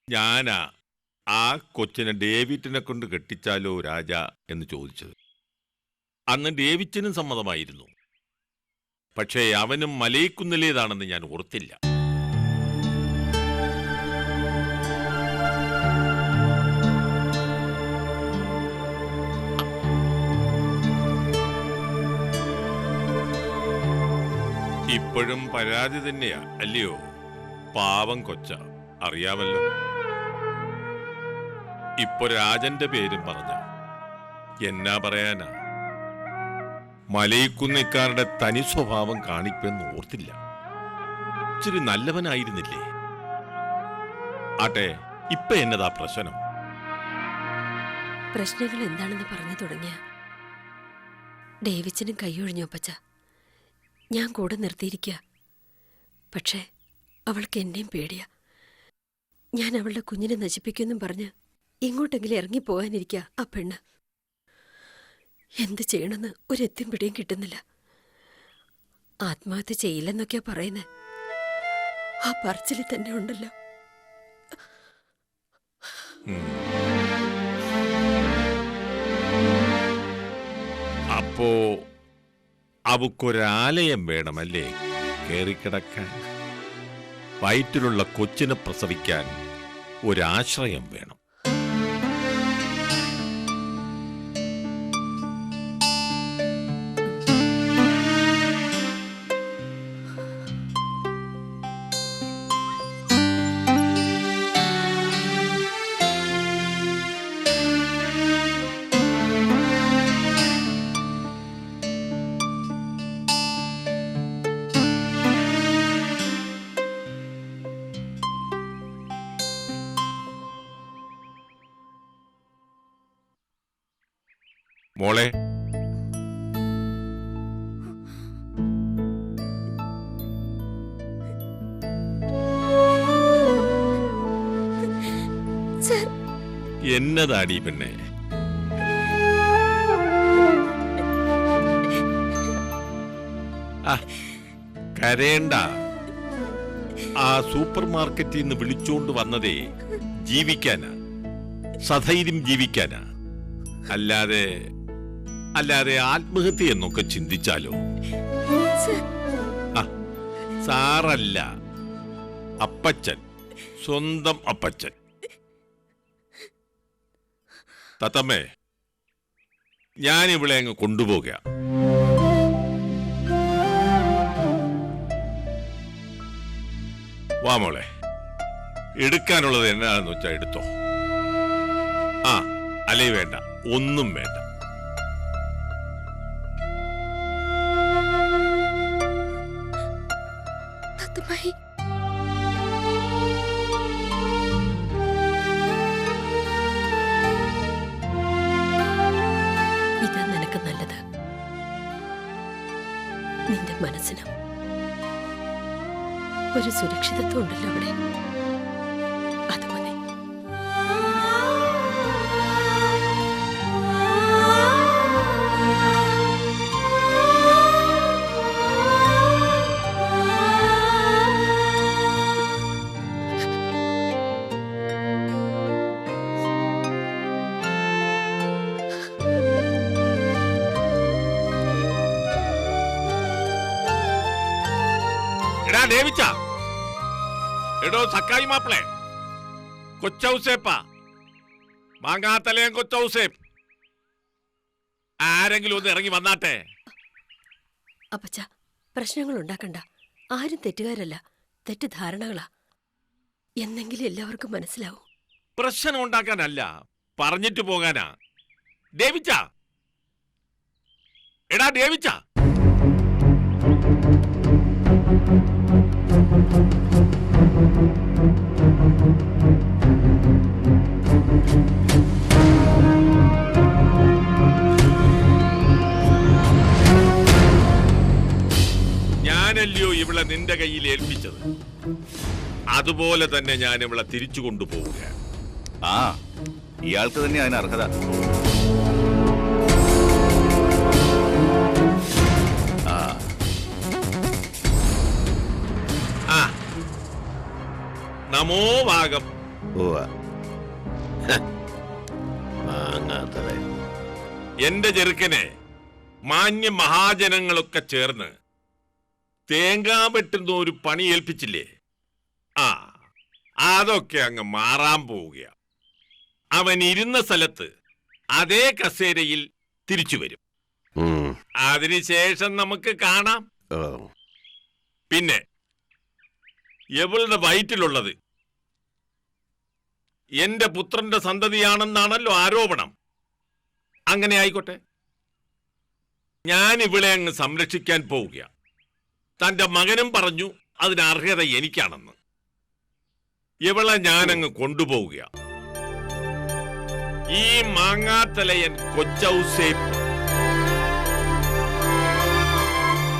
ഞാനാ ആ കൊച്ചിനെ ഡേവിഡിനെ കൊണ്ട് കെട്ടിച്ചാലോ രാജ എന്ന് ചോദിച്ചത്. അന്ന് ഡേവിഡിനും സമ്മതമായിരുന്നു. പക്ഷേ അവനും മലയിക്കുന്നിലേതാണെന്ന് ഞാൻ ഓർത്തില്ല. ഇപ്പോഴും പരാതി തന്നെയാ അല്ലയോ? പാവം കൊച്ച, അറിയാമല്ലോ. ഇപ്പൊ രാജന്റെ പേരും പറഞ്ഞ എന്നാ പറയാനാ? മലയിക്കുന്നിക്കാരുടെ തനി സ്വഭാവം കാണിപ്പെന്ന് ഓർത്തില്ല. ഇച്ചിരി നല്ലവനായിരുന്നില്ലേ? ആട്ടെ, ഇപ്പൊ എന്നതാ പ്രശ്നം? പ്രശ്നങ്ങൾ എന്താണെന്ന് പറഞ്ഞു തുടങ്ങിയ ഡേവിച്ചിനും കൈയൊഴിഞ്ഞു അപ്പച്ച. ഞാൻ കൂടെ നിർത്തിയിരിക്കുക. പക്ഷേ അവൾക്ക് എന്നെയും പേടിയാ. ഞാൻ അവളുടെ കുഞ്ഞിനെ നശിപ്പിക്കുമെന്നും പറഞ്ഞ് ഇങ്ങോട്ടെങ്കിലും ഇറങ്ങിപ്പോകാനിരിക്കുക ആ പെണ്ണ്. എന്ത് ചെയ്യണമെന്ന് ഒരെത്തും പിടിയും കിട്ടുന്നില്ല. ആത്മഹത്യ ചെയ്യില്ലെന്നൊക്കെയാ പറയുന്നത്. ആ പറച്ചിലിൽ തന്നെ ഉണ്ടല്ലോ. അപ്പോ അവക്കൊരാലയം വേണമല്ലേ കേറിക്കിടക്കാൻ? വയറ്റിലുള്ള കൊച്ചിനെ പ്രസവിക്കാൻ ഒരാശ്രയം വേണം. മോളെ, എന്നതാടി പെണ്ണെ? കരയണ്ട. ആ സൂപ്പർ മാർക്കറ്റിൽ നിന്ന് വിളിച്ചോണ്ട് വന്നതേ ജീവിക്കാനാ, സധൈര്യം ജീവിക്കാനാ. അല്ലാതെ ആത്മഹത്യ എന്നൊക്കെ ചിന്തിച്ചാലോ? സാറല്ല, അപ്പച്ചൻ, സ്വന്തം അപ്പച്ചൻ. തത്തമ്മേ, ഞാൻ ഇവിടെ അങ്ങ് കൊണ്ടുപോകുക. വാ മോളെ, എടുക്കാനുള്ളത് എന്നാണെന്ന് വെച്ചാ എടുത്തോ. അല്ലേ വേണ്ട, ഒന്നും വേണ്ട. ഇതാ നിനക്ക് നല്ലത്. നിന്റെ മനസ്സിനും ഒരു സുരക്ഷിതത്വം ഉണ്ടല്ലോ അവിടെ. അത് മതി. ദേവിച്ച, എടോ സക്കായി മാപ്പിളെ, കൊച്ചൗസേപ്പ, മാങ്ങാത്തലയും കൊച്ചൗസേപ്പ്, ആരെങ്കിലും ഒന്ന് ഇറങ്ങി വന്നാട്ടെ. അപ്പച്ച, പ്രശ്നങ്ങൾ ഉണ്ടാക്കണ്ട. ആരും തെറ്റുകാരല്ല, തെറ്റിദ്ധാരണകളാ. എന്നെങ്കിലും എല്ലാവർക്കും മനസ്സിലാവും. പ്രശ്നം ഉണ്ടാക്കാനല്ല, പറഞ്ഞിട്ട് പോകാനാ. ദേവിച്ച, എടാ ദേവിച്ച. ഞാനല്ലയോ ഇവളെ നിന്റെ കയ്യിൽ ഏൽപ്പിച്ചത്. അതുപോലെ തന്നെ ഞാൻ ഇവളെ തിരിച്ചു കൊണ്ടുപോവുക. ഇയാൾക്ക് തന്നെ അതിന് അർഹത. നമോ ഭാഗം എന്റെ ചെറുക്കനെ മാന്യ മഹാജനങ്ങളൊക്കെ ചേർന്ന് തേങ്ങാ വെട്ടുന്ന ഒരു പണി ഏൽപ്പിച്ചില്ലേ? ആ, അതൊക്കെ അങ്ങ് മാറാൻ പോവുക. അവൻ ഇരുന്ന സ്ഥലത്ത് അതേ കസേരയിൽ തിരിച്ചു വരും. അതിനുശേഷം നമുക്ക് കാണാം. പിന്നെ എവളുടെ വയറ്റിലുള്ളത് എന്റെ പുത്രന്റെ സന്തതിയാണെന്നാണല്ലോ ആരോപണം. അങ്ങനെ ആയിക്കോട്ടെ, ഞാൻ ഇവളെ അങ്ങ് സംരക്ഷിക്കാൻ പോവുക. തന്റെ മകനും പറഞ്ഞു അതിന് അർഹത എനിക്കാണെന്ന്. ഇവളെ ഞാനങ്ങ് കൊണ്ടുപോവുക. ഈ മാങ്ങാത്തലയൻ കൊച്ചൗസേപ്പ്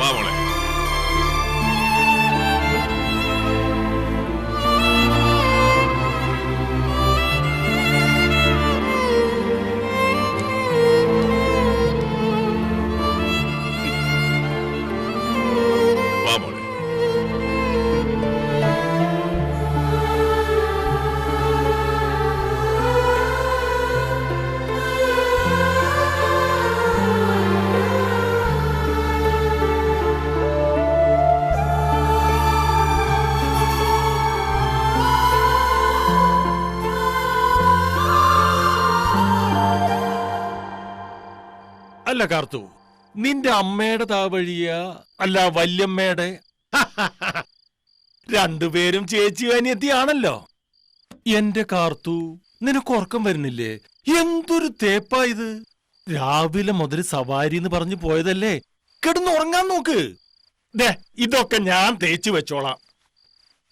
വാ മോളെ. വാ മോളെ. അല്ല കാർത്തു, നിന്റെ അമ്മയുടെ താവഴിയ അല്ല വല്യമ്മയുടെ? രണ്ടുപേരും ചേച്ചി അനിയത്തിയാണല്ലോ. എന്റെ കാർത്തു, നിനക്ക് ഉറക്കം വരുന്നില്ലേ? എന്തൊരു തേപ്പാ ഇത്! രാവിലെ മുതൽ സവാരി എന്ന് പറഞ്ഞു പോയതല്ലേ, കിടന്നുറങ്ങാൻ നോക്ക്. ഇതൊക്കെ ഞാൻ തേച്ചു വെച്ചോളാം.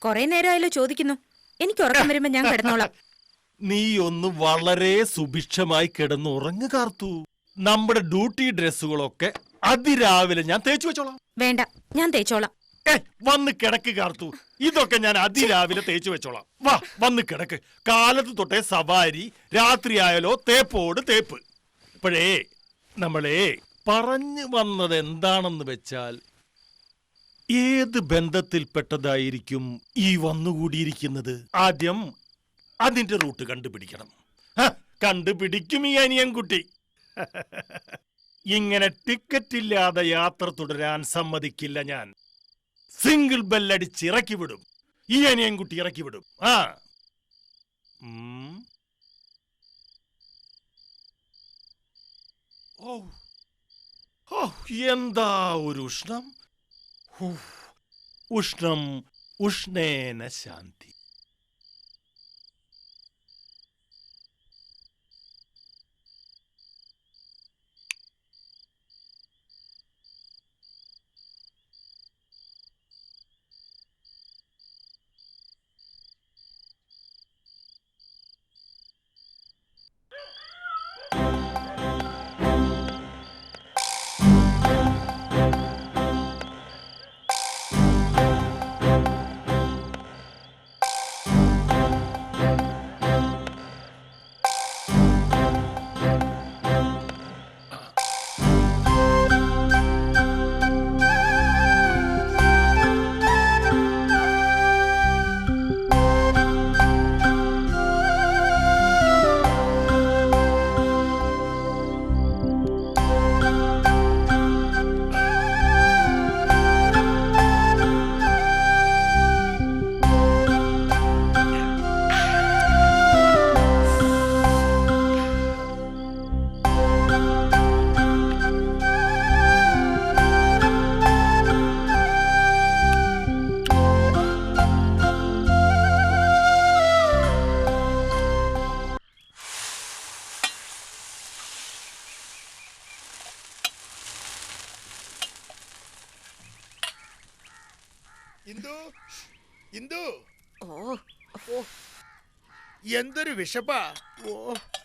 കൊറേ നേരമായല്ലോ ചോദിക്കുന്നു. എനിക്ക് ഉറക്കം വരുമ്പോ ഞാൻ കിടന്നോളാം. നീ ഒന്ന് വളരെ സുഭിക്ഷമായി കിടന്നുറങ്ങ് കാർത്തു. നമ്മുടെ ഡ്യൂട്ടി ഡ്രസ്സുകളൊക്കെ അതിരാവിലെ ഞാൻ തേച്ചു വെച്ചോളാം. വേണ്ട, ഞാൻ തേച്ചോളാം. വന്ന് കിടക്ക് കാർത്തു. ഇതൊക്കെ ഞാൻ അതിരാവിലെ തേച്ചു വെച്ചോളാം. വാ, വന്ന് കിടക്ക്. കാലത്ത് തൊട്ടേ സവാരി, രാത്രിയായാലോ തേപ്പോട് തേപ്പ്. ഇപ്പോഴേ നമ്മളെ പറഞ്ഞു വന്നത് എന്താണെന്ന് വെച്ചാൽ, ഏത് ബന്ധത്തിൽപ്പെട്ടതായിരിക്കും ഈ വന്നുകൂടിയിരിക്കുന്നത്? ആദ്യം അതിന്റെ റൂട്ട് കണ്ടുപിടിക്കണം. കണ്ടുപിടിക്കും ഈ അനിയൻകുട്ടി. ഇങ്ങനെ ടിക്കറ്റ് ഇല്ലാതെ യാത്ര തുടരാൻ സമ്മതിക്കില്ല ഞാൻ. സിംഗിൾ ബെല്ലടിച്ച് ഇറക്കി വിടും. ഈ അനിയൻകുട്ടി ഇറക്കി വിടും. എന്താ ഒരു ഉഷ്ണം! ഉഷ്ണം ഉഷ്ണേന ശാന്തി. എന്തൊരു വിശപ്പാ!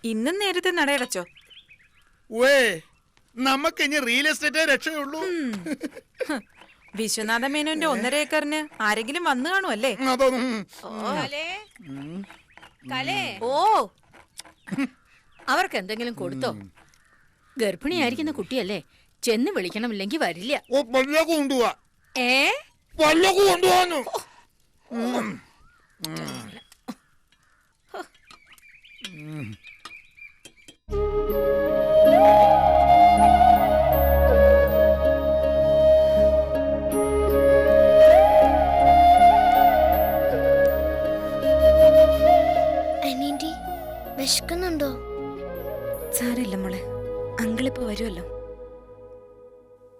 ഇന്നും നേരത്തെ നടയടച്ചോ? നമുക്ക് ഇനി റിയൽ എസ്റ്റേറ്റേ രക്ഷയുള്ളൂ. വിശ്വനാഥ മേനോന്റെ 1.5 ഏക്കറിന് ആരെങ്കിലും വന്നു കാണുമല്ലേ? ഓ, അവർക്ക് എന്തെങ്കിലും കൊടുത്തോ? ഗർഭിണിയായിരിക്കുന്ന കുട്ടിയല്ലേ, ചെന്ന് വിളിക്കണമില്ലെങ്കിൽ വരില്ല. കൊണ്ടുപോവാ. കൊണ്ടുപോവാന്നു. അനിയന്റി വിശക്കുന്നുണ്ടോ? സാരമില്ല മോളെ, അങ്കിളിപ്പോ വരുമല്ലോ.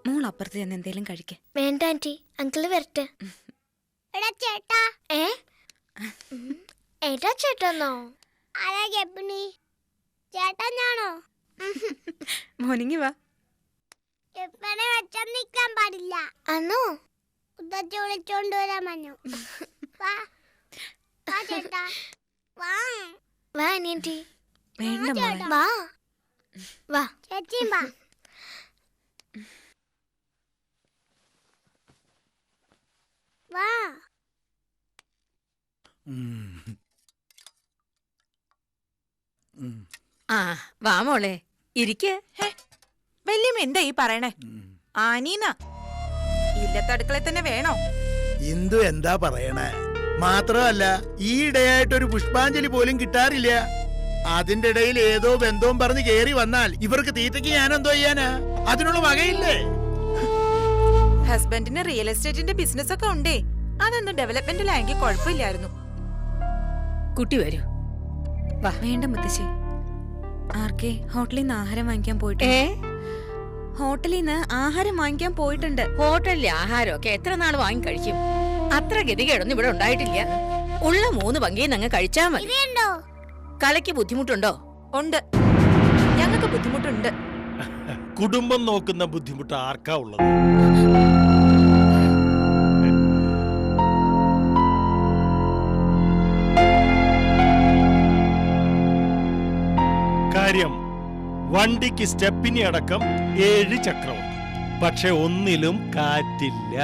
മോൾ അപ്പുറത്ത് ചെന്ന് എന്തേലും കഴിക്കേ. വേണ്ട ആന്റി, അങ്കിള് വരട്ടെ. ചേട്ടാ ഏട്ടാ ചേട്ടാന്നോ? ചേട്ടാ ഞാനോ? മോർണിംഗ് വാ. നിക്കാൻ പാടില്ല അന്നോ വിളിച്ചോണ്ട് വരാൻ പറഞ്ഞു. വാ അനിയന്റി. വേണ്ട മോളെ. വാ വാ ചേച്ചിയും വാ. വാ ആ വാ മോളെ ഇരിക്ക്. വല്യമ്മ എന്താ ഈ പറയണേ? ആനീന ഇല്ലത്തടുക്കള തന്നെ വേണോ? ഇന്ദു എന്താ പറയണേ? മാത്രമല്ല ഈ ഇടയായിട്ടൊരു പുഷ്പാഞ്ജലി പോലും കിട്ടാറില്ല. അതിന്റെ ഇടയിൽ ഏതോ ബന്ധവും പറഞ്ഞ് കേറി വന്നാൽ ഇവർക്ക് തീറ്റയ്ക്ക് ഞാനെന്തോ ചെയ്യാനാ? അതിനുള്ള വകയില്ലേ? ഹസ്ബൻഡിന് റിയൽ എസ്റ്റേറ്റിന്റെ ബിസിനസ് ഒക്കെ ഉണ്ടേ. അതൊന്നും ഡെവലപ്മെന്റിലായെങ്കിൽ കുഴപ്പമില്ലായിരുന്നു. കുട്ടി വരൂ. വേണ്ട മുത്തശ്ശി. ആർക്കെ ഹോട്ടലിൽ നിന്ന് ആഹാരം വാങ്ങിക്കാൻ പോയിട്ടുണ്ട്. ഹോട്ടലിൽ നിന്ന് ആഹാരം വാങ്ങിക്കാൻ പോയിട്ടുണ്ട്. ഹോട്ടലിലെ ആഹാരമൊക്കെ എത്ര നാൾ വാങ്ങി കഴിക്കും? അത്ര ഗതികേടൊന്നും ഇവിടെ ഉണ്ടായിട്ടില്ല. ഉള്ള 3 പങ്കിന്ന് അങ്ങ് കഴിച്ചാ മതി. കലയ്ക്ക് ബുദ്ധിമുട്ടുണ്ടോ? ഉണ്ട്, ഞങ്ങൾക്ക് ബുദ്ധിമുട്ടുണ്ട്. കുടുംബം നോക്കുന്ന ബുദ്ധിമുട്ട് ആർക്കാ ഉള്ളത്? കാര്യം വണ്ടിക്ക് സ്റ്റെപ്പിനി അടക്കം 7 ചക്രമുണ്ട്. പക്ഷെ ഒന്നിലും കാറ്റില്ല.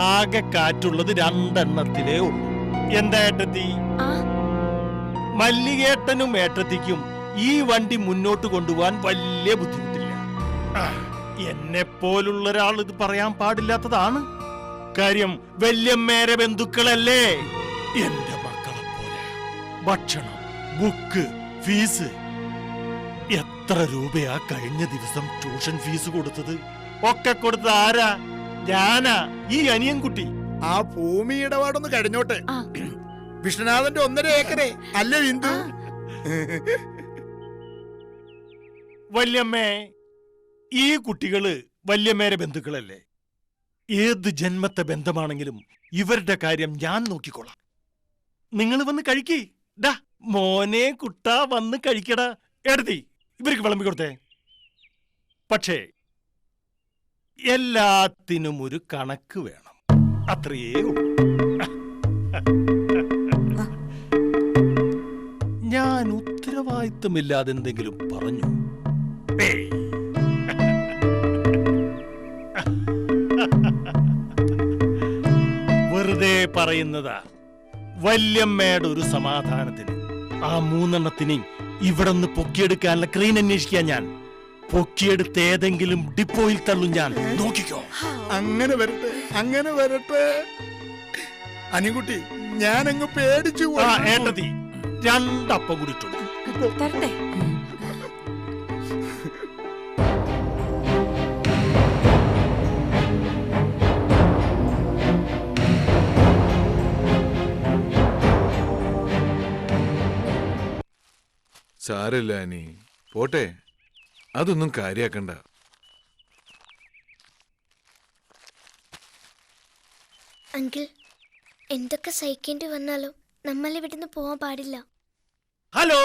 ആകെ കാറ്റുള്ളത് 2 എണ്ണത്തിലേ ഉള്ളൂ. എന്താ ഏട്ടത്തി? മല്ലികേട്ടനും ഏട്ടത്തിക്കും ഈ വണ്ടി മുന്നോട്ട് കൊണ്ടുപോകാൻ വലിയ ബുദ്ധിമുട്ടില്ല. എന്നെ പോലുള്ള ഒരാൾ ഇത് പറയാൻ പാടില്ലാത്തതാണ്. കാര്യം വല്യമ്മേരെ ബന്ധുക്കളല്ലേ. എന്റെ മക്കളെ പോലെ ഭക്ഷണം, ബുക്ക്, ഫീസ്. എത്ര രൂപയാ കഴിഞ്ഞ ദിവസം ട്യൂഷൻ ഫീസ് കൊടുത്തത്? ഒക്കെ കൊടുത്തത് ആരാ? ഞാനാ, ഈ അനിയൻകുട്ടി. ആ ഭൂമി ഇടപാടൊന്ന് കഴിഞ്ഞോട്ടെ. വിഷ്ണുനാഥന്റെ 1.5 ഏക്കറേ അല്ലേ ഇന്ദു? വല്യമ്മേ, ഈ കുട്ടികള് വല്യമ്മേരെ ബന്ധുക്കളല്ലേ. ഏത് ജന്മത്തെ ബന്ധമാണെങ്കിലും ഇവരുടെ കാര്യം ഞാൻ നോക്കിക്കോളാം. നിങ്ങൾ വന്ന് കഴിക്കേ. ഡാ മോനെ കുട്ടാ, വന്ന് കഴിക്കടാ. എടുത്തി ഇവർക്ക് വിളമ്പി കൊടുത്തേ. പക്ഷേ എല്ലാത്തിനും ഒരു കണക്ക് വേണം. അത്രയേ ഉള്ളൂ. ഞാൻ ഉത്തരവാദിത്തമില്ലാതെ എന്തെങ്കിലും പറഞ്ഞു? വെറുതെ പറയുന്നതാ. വല്യമ്മയുടെ ഒരു സമാധാനത്തിന് ആ 3 എണ്ണത്തിനെയും ഇവിടെ നിന്ന് പൊക്കിയെടുക്കാനുള്ള ക്രെയിൻ അന്വേഷിക്കാൻ ഞാൻ. പൊക്കിയെടുത്ത് ഏതെങ്കിലും ഡിപ്പോയിൽ തള്ളും ഞാൻ. നോക്കിക്കോ. അങ്ങനെ വരട്ടെ, അങ്ങനെ വരട്ടെ. അനികുട്ടി, ഞാനങ്ങ് പേടിച്ചു. ഏട്ടത്തി 2 അപ്പം കൂടി ഇട്ടു. തരട്ടെ. സാരല്ല അനി, പോട്ടെ. അതൊന്നും കാര്യാക്കണ്ട. അങ്കിൾ, എന്തൊക്കെ സഹിക്കേണ്ടി വന്നാലും നമ്മൾ ഇവിടുന്ന് പോവാൻ പാടില്ല. ഹലോ.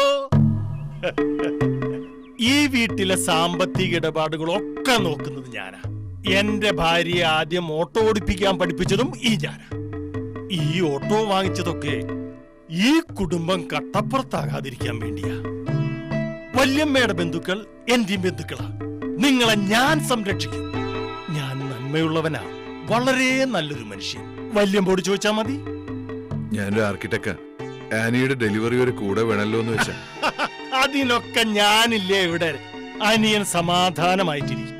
ഈ വീട്ടിലെ സാമ്പത്തിക ഇടപാടുകളൊക്കെ നോക്കുന്നത് ഞാനാ. എന്റെ ഭാര്യയെ ആദ്യം ഓട്ടോ ഓടിപ്പിക്കാൻ പഠിപ്പിച്ചതും ഈ ഞാനാ. ഈ ഓട്ടോ വാങ്ങിച്ചതൊക്കെ ഈ കുടുംബം കട്ടപ്പുറത്താകാതിരിക്കാൻ വേണ്ടിയാ. വല്യമ്മയുടെ ബന്ധുക്കൾ എന്റെയും ബന്ധുക്കളാ. നിങ്ങളെ ഞാൻ സംരക്ഷിക്കും. ഞാൻ നന്മയുള്ളവനാ, വളരെ നല്ലൊരു മനുഷ്യൻ. വല്യമ്മോട് ചോദിച്ചാ മതി. ഞാനൊരു ആർക്കിടെക്റ്റാ. ആനിയുടെ ഡെലിവറി ഒരു കൂടെ വേണല്ലോ എന്ന് വെച്ചാ. അതിനൊക്കെ ഞാനില്ലേ ഇവിടെ. അനിയൻ സമാധാനമായിട്ടിരിക്കും.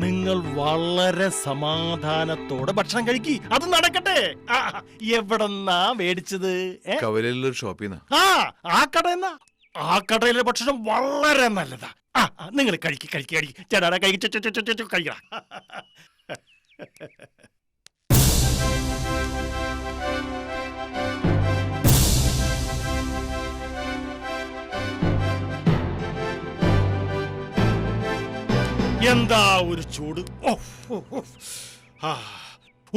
നിങ്ങൾ വളരെ സമാധാനത്തോടെ ഭക്ഷണം കഴിക്കി. അത് നടക്കട്ടെ. എവിടെന്നാ മേടിച്ചത്? കവലയിലൊരു ഷോപ്പിൽ നിന്നാ. ആ കട എന്നാ. ആ കടയിലെ ഭക്ഷണം വളരെ നല്ലതാ. നിങ്ങൾ കഴിക്കുക ചേട്ടാ, കഴിക്കടാ. എന്താ ഒരു ചൂട്!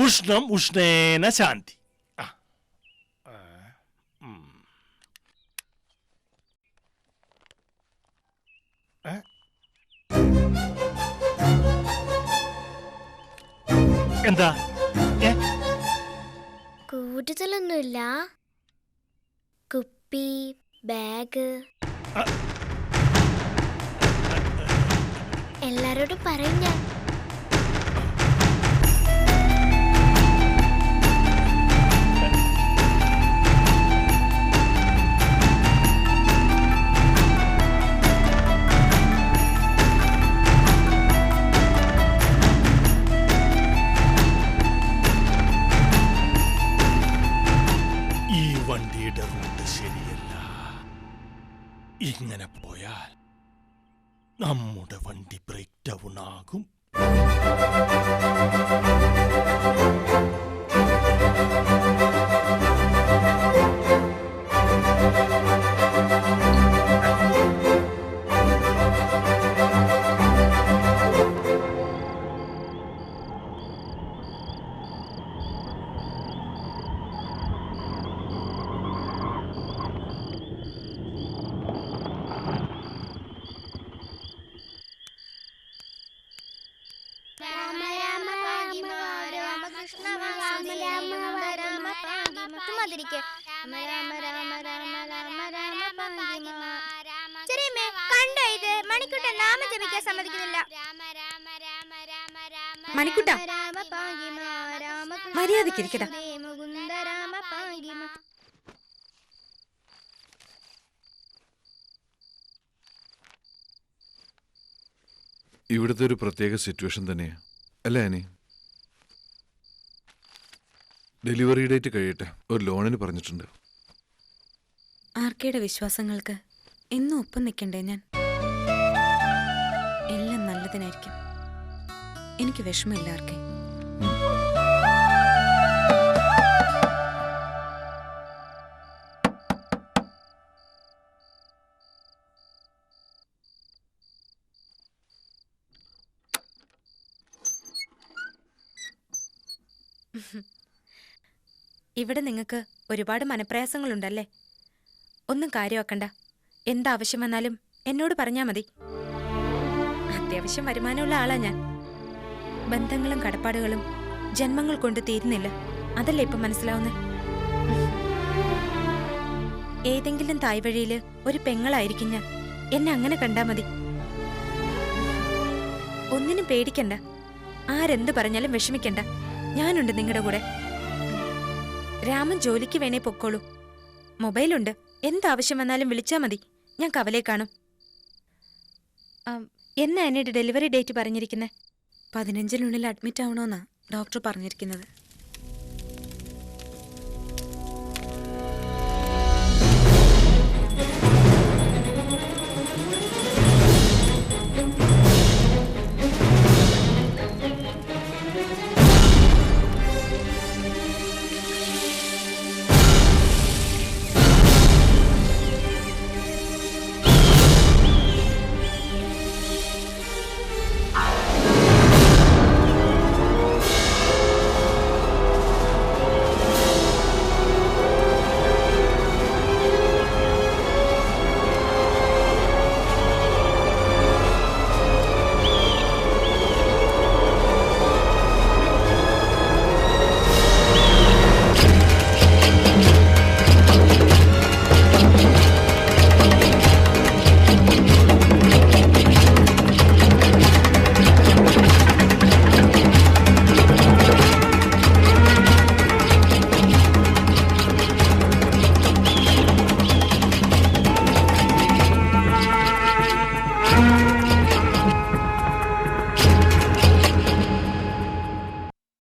ഉഷ്ണം ഉഷ്ണേന ശാന്തി. എന്താ കൂടുതലൊന്നുമില്ല. കുപ്പി, ബാഗ് എല്ലാരോടും പറയും ഞാൻ. ഈ വണ്ടിയുടെ റൂട്ട് ശരിയല്ല. ഇങ്ങനെ പോയാൽ നമ്മുടെ വണ്ടി ബ്രേക്ക് ഡൗൺ ആകും. കണ്ടോ ഇത്? മണിക്കുട്ടൻ നാമം ജപിക്കാൻ സമ്മതിക്കുന്നില്ല. മണിക്കുട്ട, മര്യാദക്കിരിക്കടാ. ഇവിടുത്തെ ഒരു പ്രത്യേക സിറ്റുവേഷൻ തന്നെയാ അല്ലേ ആനി? ഡെലിവറി ഡേറ്റ് കഴിയട്ടെ, ഒരു ലോണിന് പറഞ്ഞിട്ടുണ്ട്. ആർക്കയുടെ വിശ്വാസങ്ങൾക്ക് എന്നും ഒപ്പം നിൽക്കണ്ടേ ഞാൻ? എല്ലാം നല്ലതിനായിരിക്കും. എനിക്ക് വിഷമമില്ല ആർക്കെ. ഇവിടെ നിങ്ങൾക്ക് ഒരുപാട് മനപ്രയാസങ്ങളുണ്ടല്ലേ? ഒന്നും കാര്യമാക്കണ്ട. എന്താവശ്യം വന്നാലും എന്നോട് പറഞ്ഞാൽ മതി. അത്യാവശ്യം വരുമാനമുള്ള ആളാ ഞാൻ. ബന്ധങ്ങളും കടപ്പാടുകളും ജന്മങ്ങൾ കൊണ്ട് തീരുന്നില്ല. അതല്ലേ ഇപ്പം മനസ്സിലാവുന്നേ? ഏതെങ്കിലും തായ്വഴിയില് ഒരു പെങ്ങളായിരിക്കും ഞാൻ. എന്നെ അങ്ങനെ കണ്ടാ മതി. ഒന്നിനും പേടിക്കണ്ട. ആരെന്ത് പറഞ്ഞാലും വിഷമിക്കണ്ട. ഞാനുണ്ട് നിങ്ങളുടെ കൂടെ. രാമൻ ജോലിക്ക് വേണേ പൊക്കോളൂ. മൊബൈലുണ്ട്. എന്താവശ്യം വന്നാലും വിളിച്ചാൽ മതി. ഞാൻ കവലേ കാണും. എന്നാ എന്നോട് ഡെലിവറി ഡേറ്റ് പറഞ്ഞിരിക്കുന്നത്? 15-നുള്ളിൽ അഡ്മിറ്റ് ആവണമെന്നാ ഡോക്ടർ പറഞ്ഞിരിക്കുന്നത്.